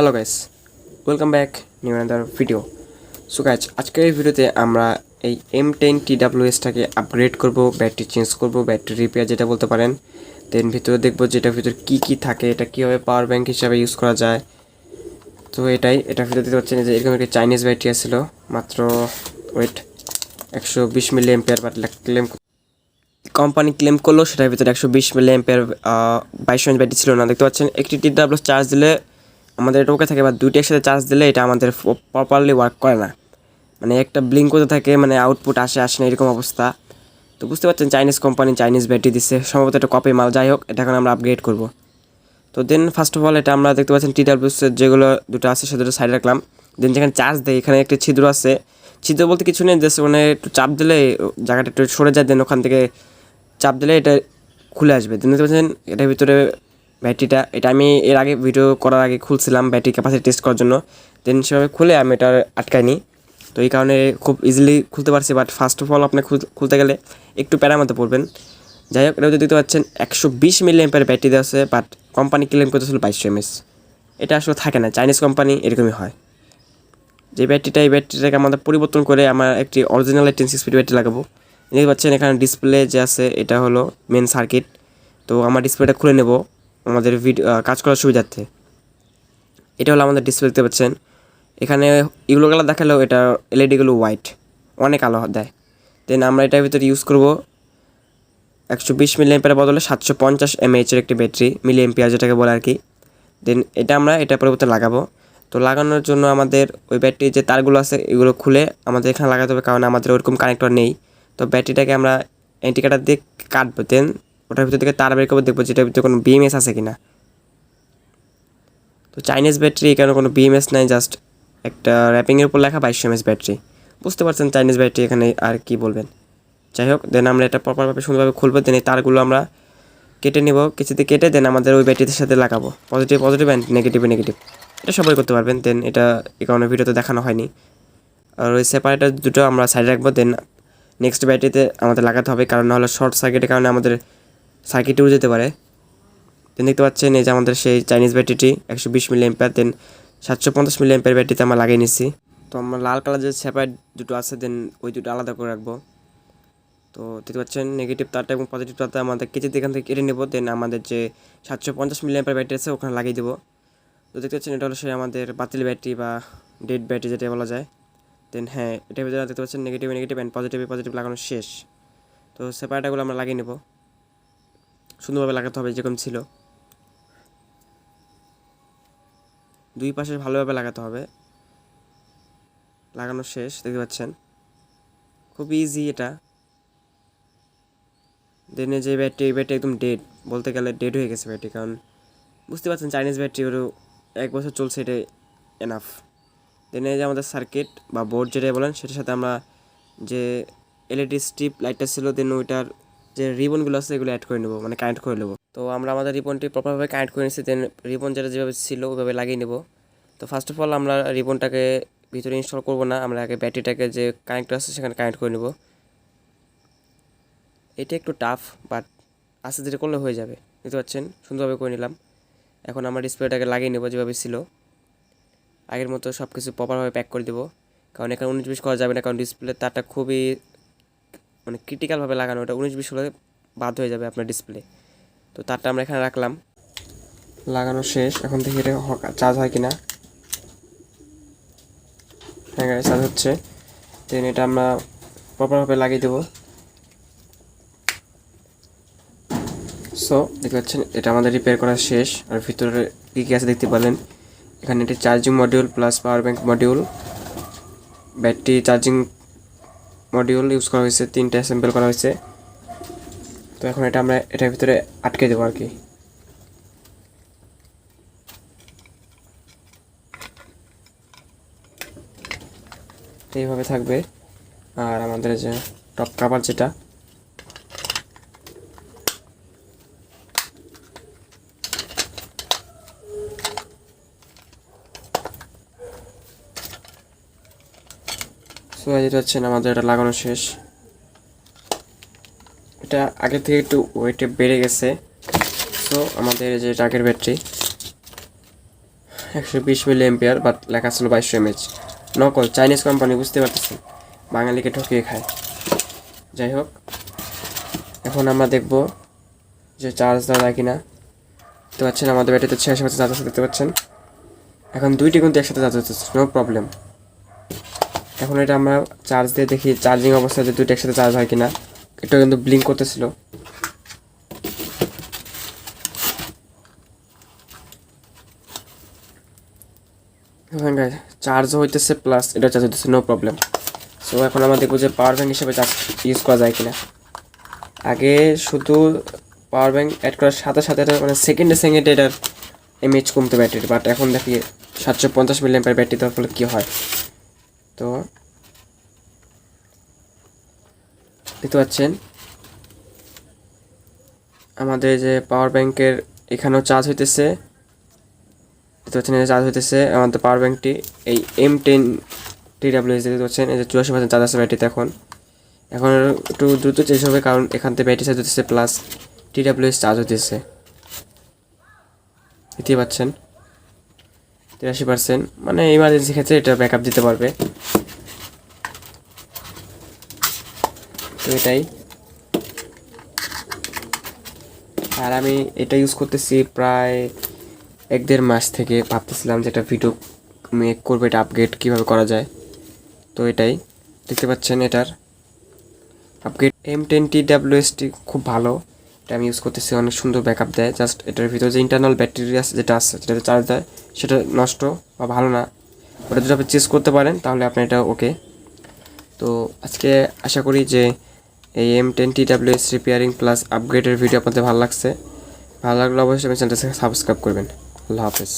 Hello guys, welcome back new another video. So guys, আজকের এই ভিডিওতে আমরা এই M10 TWSটাকে আপগ্রেড করব, ব্যাটারি চেঞ্জ করব, ব্যাটারি রিপেয়ার যেটা বলতে পারেন। দেন ভিতরে দেখব যেটার ভিতরে কী থাকে, এটা কীভাবে পাওয়ার ব্যাংক হিসাবে ইউজ করা যায়। তো এটার ভিতরে দিতে পারছেন যে এরকম একটা চাইনিজ ব্যাটারি ছিল, মাত্র weight 120 milli ampere, but claim company claim করলো সেটার ভিতরে 120 মিলি এম্পিয়ার 22 ব্যাটারি ছিল না। দেখতে পাচ্ছেন একটি TWS চার্জ দিলে আমাদের এটা ওকে থাকে, বা দুইটি একসাথে চার্জ দিলে এটা আমাদের প্রপারলি ওয়ার্ক করে না, মানে একটা ব্লিঙ্ক করতে থাকে, মানে আউটপুট আসে না, এরকম অবস্থা। তো বুঝতে পারছেন চাইনিজ কোম্পানি চাইনিজ ব্যাটারি দিচ্ছে, সম্ভবত এটা কপি মাল। যাই হোক, এটা এখন আমরা আপগ্রেড করব। তো দেন ফার্স্ট অফ অল এটা আমরা দেখতে পাচ্ছেন TWS যেগুলো দুটো আছে সে দুটো সাইড রাখলাম। দেন যেখানে চার্জ দেয় এখানে একটা ছিদ্র আছে, ছিদ্র বলতে কিছু নেই, জাস্ট মানে একটু চাপ দিলে জায়গাটা একটু সরে যায়, দেন ওখান থেকে চাপ দিলে এটা খুলে আসবে। দেন দেখতে পাচ্ছেন এটার ভিতরে ব্যাটারিটা, এটা আমি এর আগে ভিডিও করার আগে খুলছিলাম ব্যাটারি ক্যাপাসিটি টেস্ট করার জন্য। দেন সেভাবে খুলে আমি এটা আটকাইনি, তো এই কারণে খুব ইজিলি খুলতে পারছি। বাট ফার্স্ট অফ অল আপনি খুলতে গেলে একটু প্যারার মধ্যে পড়বেন। যাই হোক, এটা দেখতে পাচ্ছেন 120 মিলি এম্পিয়ার ব্যাটারি দেওয়া আছে, বাট কোম্পানি ক্লেম করতেছিল 2200 mAh। এটা আসলে থাকে না, চাইনিজ কোম্পানি এরকমই হয়। যে এই ব্যাটারিটাকে আমাদের পরিবর্তন করে আমার একটি অরিজিনাল 10 স্পিড ব্যাটারি লাগাবো। দেখতে পাচ্ছেন এখানে ডিসপ্লে যে আছে এটা হলো মেন সার্কিট। তো আমার ডিসপ্লেটা খুলে নেব আমাদের কাজ করার সুবিধার্থে। এটা হলো আমাদের ডিসপ্লে, দেখতে পাচ্ছেন এখানে ইগুলো কালার দেখালেও এটা এলইডিগুলো হোয়াইট, অনেক আলো দেয়। দেন আমরা এটার ভিতরে ইউজ করব 120 মিলি এম্পিয়ারের বদলে 750 mAh একটি ব্যাটারি, মিলি এম্পিয়ার যেটাকে বলে আর কি। দেন এটা পরিবর্তে লাগাবো। তো লাগানোর জন্য আমাদের ওই ব্যাটারির যে তারগুলো আছে এগুলো খুলে আমাদের এখানে লাগাতে হবে, কারণ আমাদের ওরকম কানেক্টর নেই। তো ব্যাটারিটাকে আমরা ইন্ডিকেটর দিয়ে কাটবো, দেন ওটার ভিতর থেকে তার বের করবো, দেখবো যেটার ভিতরে কোনো বিএমএস আছে কিনা। তো চাইনিজ ব্যাটারি এখানে কোনো বিএমএস নাই, জাস্ট একটা র্যাপিংয়ের উপর লেখা 2200 mAh ব্যাটারি। বুঝতে পারছেন চাইনিজ ব্যাটারি, এখানে আর কি বলবেন। যাই হোক, দেন আমরা এটা প্রপারভাবে সুন্দরভাবে খুলবো। দেন এই তারগুলো আমরা কেটে নেব, কিছুতে কেটে দেন আমাদের ওই ব্যাটারির সাথে লাগাবো। Positive and negative. এটা সবাই করতে পারবেন। দেন এটা এই কারণে ভিডিওতে দেখানো হয়নি। আর ওই সেপারেটার দুটো আমরা সাইডে রাখবো। দেন নেক্সট ব্যাটারিতে আমাদের লাগাতে হবে, কারণ নাহলে শর্ট সার্কিটের কারণে আমাদের সার্কিট উড়ে যেতে পারে। দেন দেখতে পাচ্ছেন এই যে আমাদের সেই চাইনিজ ব্যাটারিটি 120 মিলি এম্পিয়ার, দেন 750 মিলি এম্পিয়ার ব্যাটারিতে আমরা লাগিয়ে নিচ্ছি। তো আমরা লাল কালার যে সেপারেট দুটো আছে, দেন ওই দুটো আলাদা করে রাখবো। তো দেখতে পাচ্ছেন নেগেটিভ তারটা এবং পজিটিভ তারটা আমাদের কেটে এখান থেকে কেটে নেব। দেন আমাদের যে 750 মিলি এম্পিয়ার ব্যাটারি আছে ওখানে লাগিয়ে দেবো। তো দেখতে পাচ্ছেন এটা হলো সেই আমাদের বাতিল ব্যাটারি বা ডেড ব্যাটারি যেটা বলা যায়। দেন হ্যাঁ, এটার ভিতরে দেখতে পাচ্ছেন নেগেটিভ অ্যান্ড পজিটিভ লাগানো শেষ। তো সেপারেটারগুলো আমরা লাগিয়ে নেব, সুন্দরভাবে লাগাতে হবে যেরকম ছিল, দুই পাশে ভালোভাবে লাগাতে হবে। লাগানো শেষ, দেখতে পাচ্ছেন খুব ইজি এটা। দেন যে ব্যাটারি একদম ডেড, বলতে গেলে ডেড হয়ে গেছে ব্যাটারি, কারণ বুঝতে পারছেন চাইনিজ ব্যাটারি ওরও 1 বছর চলছে, এটা এনাফ। দেন এই যে আমাদের সার্কিট বা বোর্ড যেটা বলেন, সেটার সাথে আমরা যে এলইডি স্ট্রিপ লাইটটা ছিল, দেন ওইটার যে রিবনগুলো আছে এগুলো অ্যাড করে নেবো, মানে কানেক্ট করে নেবো। তো আমরা আমাদের রিবনটি প্রপারভাবে কানেক্ট করে নিচ্ছি। দেন রিবন যেটা যেভাবে ছিল ওইভাবে লাগিয়ে নেব। তো ফার্স্ট অফ অল আমরা রিবনটাকে ভিতরে ইনস্টল করব না, আমরা আগে ব্যাটারিটাকে যে কানেক্টর আছে সেখানে কানেক্ট করে নেব। এটা একটু টাফ, বাট আস্তে ধীরে করলে হয়ে যাবে। দেখতে পাচ্ছেন সুন্দরভাবে করে নিলাম। এখন আমরা ডিসপ্লেটাকে লাগিয়ে নেব যেভাবে ছিল, আগের মতো সব কিছু প্রপারভাবে প্যাক করে দেবো। কারণ এখানে 19-20 করা যাবে না, কারণ ডিসপ্লে তারটা খুবই মানে ক্রিটিক্যালভাবে লাগানো, ওটা 19-20 হলে বাদ হয়ে যাবে আপনার ডিসপ্লে। তো তারটা আমরা এখানে রাখলাম, লাগানো শেষ। এখন দেখি এটা চার্জ হয় কিনা। হ্যাঁ গাইস, চার্জ হচ্ছে। দেন এটা আমরা প্রপারভাবে লাগিয়ে দেবো। সো দেখতে পাচ্ছেন এটা আমাদের রিপেয়ার করা শেষ। আর ভিতরে কী আছে দেখতে পেলেন, এখানে একটি charging module plus power bank module, battery charging module use করা হয়েছে, 3টা অ্যাসেম্বল করা হয়েছে। তো এখন এটা আমরা এটার ভিতরে আটকে দেবো আর কি। এইভাবে থাকবে। আর আমাদের যে টপ কভার যেটা, সো যেটা হচ্ছে আমাদের এটা লাগানো শেষ। এটা আগে থেকে একটু ওয়েটে বেড়ে গেছে। সো আমাদের যে আগের ব্যাটারি, 120 mAh, বাট লেখা ছিল 2200 mAh। নকল চাইনিজ কোম্পানি, বুঝতে পারতেছেন, বাঙালিকে ঠকিয়ে খায়। যাই হোক, এখন আমরা দেখব যে চার্জ দেওয়া যায় কিনা। দেখতে পাচ্ছেন আমাদের ব্যাটারিতে 86% চার্জ আছে, দেখতে পাচ্ছেন। এখন দুইটি কিন্তু একসাথে চার্জ হচ্ছে, নো প্রবলেম। এখন এটা আমরা চার্জ দিয়ে দেখি চার্জিং অবস্থায় যে দুইটা একসাথে চার্জ হয় কিনা। এটা কিন্তু ব্লিঙ্ক করতেছিল। চার্জ হইতেছে প্লাস এটা চার্জ হইতেছে, নো প্রবলেম। সো এখন আমরা দেখবো যে পাওয়ার ব্যাঙ্ক হিসেবে চার্জ ইউজ করা যায় কিনা। আগে শুধু পাওয়ার ব্যাঙ্ক অ্যাড করার সাথে সাথে মানে সেকেন্ডে সেকেন্ডে এটার এমএইচ কমতে ব্যাটারি, বাট এখন দেখি 750 mAh ব্যাটারি দেওয়ার ফলে কী হয়। তো দেখতে পাচ্ছেন আমাদের যে পাওয়ার ব্যাঙ্কের এখানেও চার্জ হইতেছে, দেখতে পাচ্ছেন এই চার্জ হইতেছে আমাদের পাওয়ার ব্যাঙ্কটি এই M10 TWS, দেখতে পাচ্ছেন এই যে 84% চার্জ আছে ব্যাটারিতে। এখন একটু দ্রুত চেঞ্জ হবে, কারণ এখান থেকে ব্যাটারি চার্জ হতেছে প্লাস TWS চার্জ হতেছে, দেখতে পাচ্ছেন 83%। মানে ইমার্জেন্সি ক্ষেত্রে এটা ব্যাকআপ দিতে পারবে। তো এটাই, আর আমি এটা ইউজ করতেছি প্রায় 1-1.5 মাস থেকে। ভাবতেছিলাম যে এটা ভিডিও মেক করবো, এটা আপগ্রেড কীভাবে করা যায়। তো এটাই দেখতে পাচ্ছেন এটার আপগ্রেড। M10 TWSটি খুব ভালো, এটা আমি ইউজ করতেছি, অনেক সুন্দর ব্যাকআপ দেয়। জাস্ট এটার ভিতরে যে ইন্টারনাল ব্যাটারি আছে যেটা আছে, যেটাতে চার্জ দেয়, সেটা নষ্ট বা ভালো না। ওটা যদি আপনি চেঞ্জ করতে পারেন তাহলে আপনার এটা ওকে। তো আজকে আশা করি যে এই M10 TWS রিপেয়ারিং প্লাস আপগ্রেডের ভিডিও আপনাদের ভালো লাগছে। ভালো লাগলে অবশ্যই চ্যানেলটা সাবস্ক্রাইব করবেন। আল্লাহ হাফেজ।